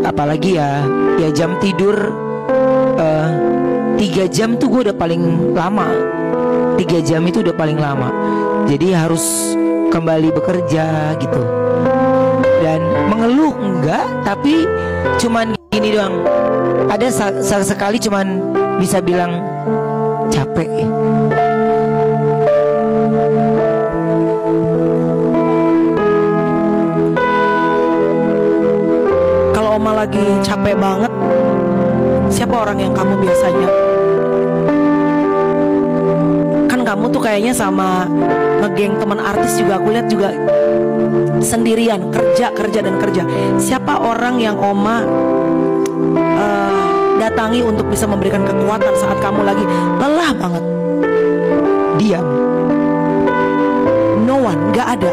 apalagi ya jam tidur 3 jam tuh gue udah paling lama. 3 jam itu udah paling lama. Jadi harus kembali bekerja gitu. Dan mengeluh enggak, tapi cuman gini doang. Ada sekali cuman bisa bilang capek. Kalau Oma lagi capek banget, siapa orang yang kamu biasanya? Kan kamu tuh kayaknya sama ngegeng teman artis juga, aku lihat juga sendirian, kerja dan kerja. Siapa orang yang Oma datangi untuk bisa memberikan kekuatan saat kamu lagi lelah banget? Diam. No one, gak ada.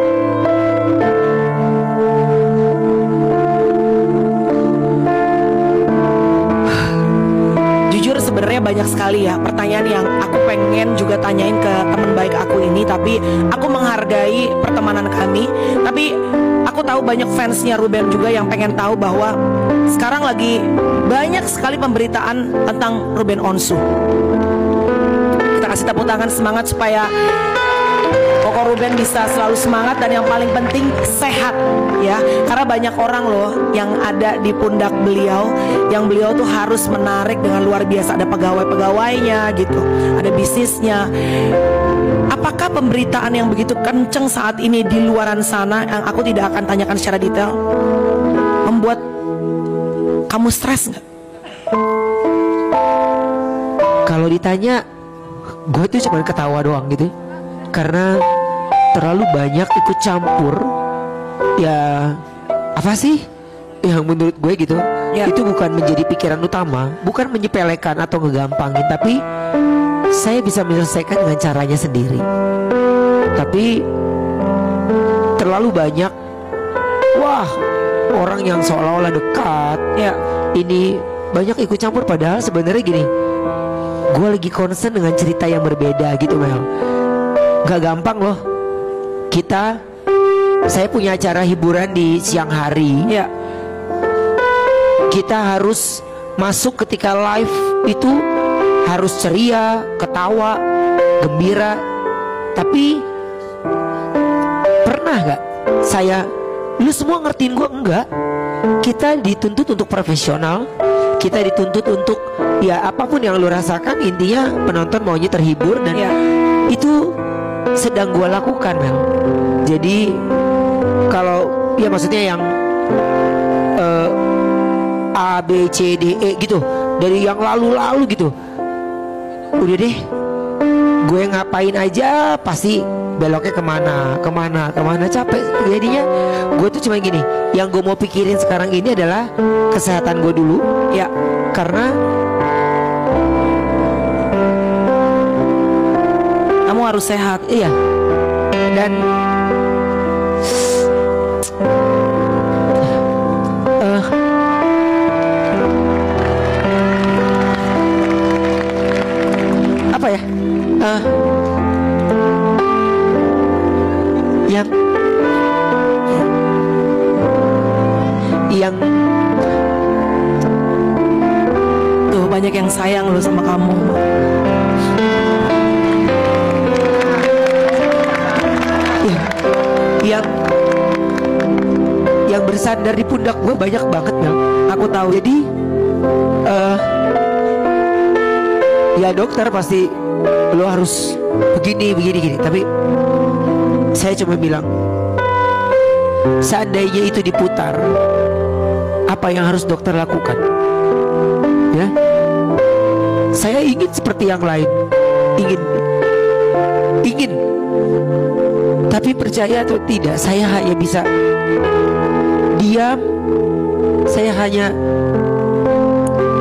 Jujur sebenarnya banyak sekali ya pertanyaan yang aku pengen juga tanyain ke teman baik aku ini, tapi aku menghargai pertemanan kami. Tapi aku tahu banyak fansnya Ruben juga yang pengen tahu bahwa sekarang lagi banyak sekali pemberitaan tentang Ruben Onsu. Kita kasih tepuk tangan semangat supaya Koko Ruben bisa selalu semangat, dan yang paling penting sehat ya. Karena banyak orang loh yang ada di pundak beliau, yang beliau tuh harus menarik dengan luar biasa. Ada pegawai-pegawainya gitu, ada bisnisnya. Apakah pemberitaan yang begitu kenceng saat ini di luaran sana, yang aku tidak akan tanyakan secara detail, membuat kamu stres nggak? Kalau ditanya, gue tuh cuma ketawa doang gitu. Karena terlalu banyak ikut campur. Ya apa sih yang menurut gue gitu ya, itu bukan menjadi pikiran utama, bukan menyepelekan atau ngegampangin, tapi saya bisa menyelesaikan dengan caranya sendiri. Tapi terlalu banyak, wah, orang yang seolah-olah dekat ya, ini banyak ikut campur. Padahal sebenarnya gini, gue lagi concern dengan cerita yang berbeda gitu Mel. Gak gampang loh. Saya punya acara hiburan di siang hari ya. Kita harus masuk ketika live itu harus ceria, ketawa, gembira. Tapi pernah gak lu semua ngertiin gue? Enggak. Kita dituntut untuk profesional. Kita dituntut untuk ya apapun yang lu rasakan, intinya penonton maunya terhibur. Dan ya, itu sedang gue lakukan Mel. Jadi kalau ya maksudnya yang A, B, C, D, E gitu, dari yang lalu-lalu gitu, udah deh, gue ngapain aja pasti beloknya kemana, capek. Jadinya gue tuh cuma gini, yang gue mau pikirin sekarang ini adalah kesehatan gue dulu ya. Karena kamu harus sehat. Iya. Dan apa ya, yang tuh banyak yang sayang loh sama kamu. yang bersandar di pundak gue banyak banget Mel. Aku tahu. Jadi ya dokter pasti lo harus begini. Tapi saya cuma bilang, seandainya itu diputar, apa yang harus dokter lakukan? Ya, saya ingin seperti yang lain, ingin. Tapi percaya atau tidak, saya hanya bisa diam. Saya hanya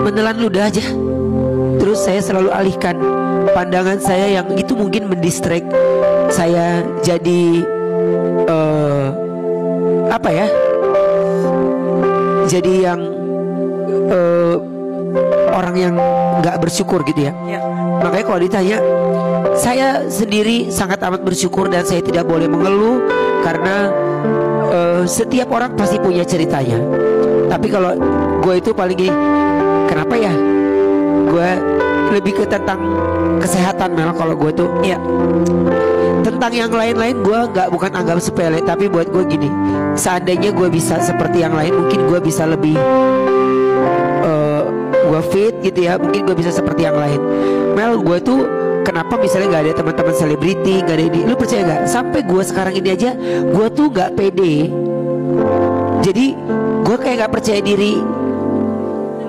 menelan ludah aja. Terus saya selalu alihkan pandangan saya yang itu mungkin mendistract saya jadi apa ya? Jadi yang orang yang nggak bersyukur gitu ya. Makanya kalau ditanya, saya sendiri sangat amat bersyukur dan saya tidak boleh mengeluh karena setiap orang pasti punya ceritanya. Tapi kalau gue itu paling gini, kenapa ya? Gue lebih ke tentang kesehatan Mel kalau gue tuh. Ya. Tentang yang lain-lain gue bukan anggap sepele, tapi buat gue gini, seandainya gue bisa seperti yang lain, mungkin gue bisa lebih gue fit gitu ya, mungkin gue bisa seperti yang lain. Mel, gue tuh kenapa misalnya nggak ada teman-teman selebriti, nggak ada ini, lu percaya nggak? Sampai gue sekarang ini aja, gue tuh nggak pede. Jadi gue kayak nggak percaya diri.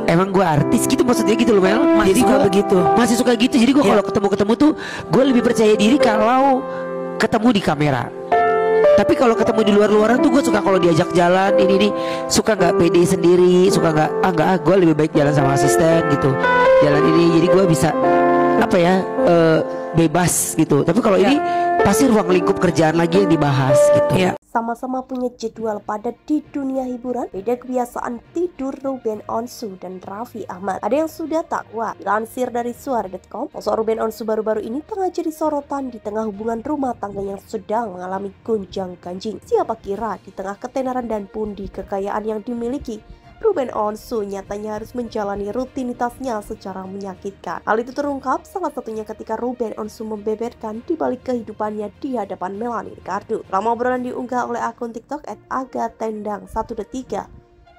Emang gue artis gitu maksudnya gitu loh Mel. Masih Jadi suka gue begitu. masih suka gitu. Jadi gue kalau ketemu tuh gue lebih percaya diri kalau ketemu di kamera. Tapi kalau ketemu di luar-luaran tuh gue suka kalau diajak jalan ini suka nggak pede sendiri, suka nggak gue lebih baik jalan sama asisten gitu. Jalan ini jadi gue bisa apa ya bebas gitu. Tapi kalau ini pasti ruang lingkup kerjaan lagi yang dibahas gitu. Ya. Sama-sama punya jadwal padat di dunia hiburan, beda kebiasaan tidur Ruben Onsu dan Raffi Ahmad. Ada yang sudah tak kuat. Dilansir dari suara.com, sosok Ruben Onsu baru-baru ini tengah jadi sorotan di tengah hubungan rumah tangga yang sedang mengalami gonjang-ganjing. Siapa kira di tengah ketenaran dan pundi kekayaan yang dimiliki, Ruben Onsu nyatanya harus menjalani rutinitasnya secara menyakitkan. Hal itu terungkap salah satunya ketika Ruben Onsu membeberkan di balik kehidupannya di hadapan Melanie Ricardo. Dalam obrolan diunggah oleh akun TikTok @agatendang123,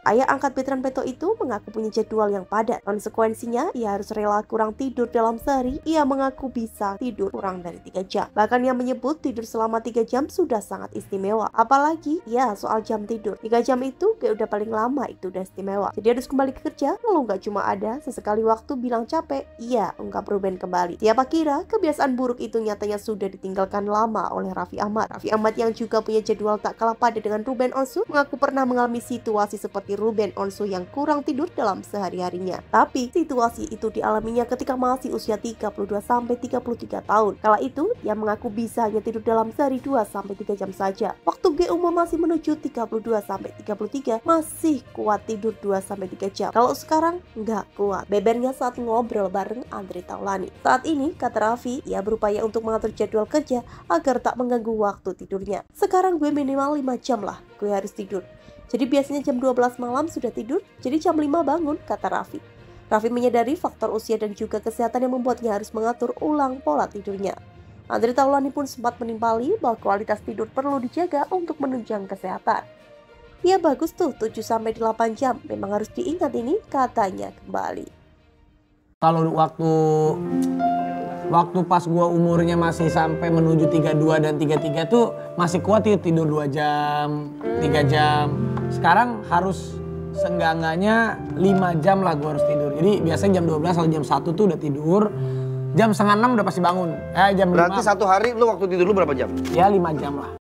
ayah angkat Betran Peto itu mengaku punya jadwal yang padat. Konsekuensinya, ia harus rela kurang tidur dalam sehari. Ia mengaku bisa tidur kurang dari 3 jam. Bahkan ia menyebut tidur selama 3 jam sudah sangat istimewa. Apalagi, ya soal jam tidur. 3 jam itu kayak udah paling lama, itu udah istimewa. Jadi harus kembali ke kerja, lalu gak cuma ada sesekali waktu bilang capek. Iya, ungkap Ruben kembali. Siapa kira kebiasaan buruk itu nyatanya sudah ditinggalkan lama oleh Raffi Ahmad. Raffi Ahmad yang juga punya jadwal tak kalah padat dengan Ruben Onsu mengaku pernah mengalami situasi seperti Ruben Onsu yang kurang tidur dalam sehari-harinya. Tapi situasi itu dialaminya ketika masih usia 32-33 tahun. Kala itu, ia mengaku bisa hanya tidur dalam sehari 2-3 jam saja. Waktu G umur masih menuju 32-33, masih kuat tidur 2-3 jam. Kalau sekarang, nggak kuat. Bebernya saat ngobrol bareng Andre Taulani. Saat ini, kata Raffi, ia berupaya untuk mengatur jadwal kerja agar tak mengganggu waktu tidurnya. Sekarang gue minimal 5 jam lah, gue harus tidur. Jadi biasanya jam 12 malam sudah tidur, jadi jam 5 bangun, kata Raffi. Raffi menyadari faktor usia dan juga kesehatan yang membuatnya harus mengatur ulang pola tidurnya. Andre Taulani pun sempat menimpali bahwa kualitas tidur perlu dijaga untuk menunjang kesehatan. Ya bagus tuh 7-8 jam, memang harus diingat ini, katanya kembali. Kalau waktu pas gua umurnya masih sampai menuju 32 dan 33 tuh masih kuat tidur 2 jam, 3 jam. Sekarang harus seenggak-enggaknya 5 jam lah gua harus tidur. Jadi biasanya jam 12 atau jam 1 tuh udah tidur. Jam setengah 6 udah pasti bangun. Jam Berarti 5. satu hari lu waktu tidur lu berapa jam? Ya 5 jam lah.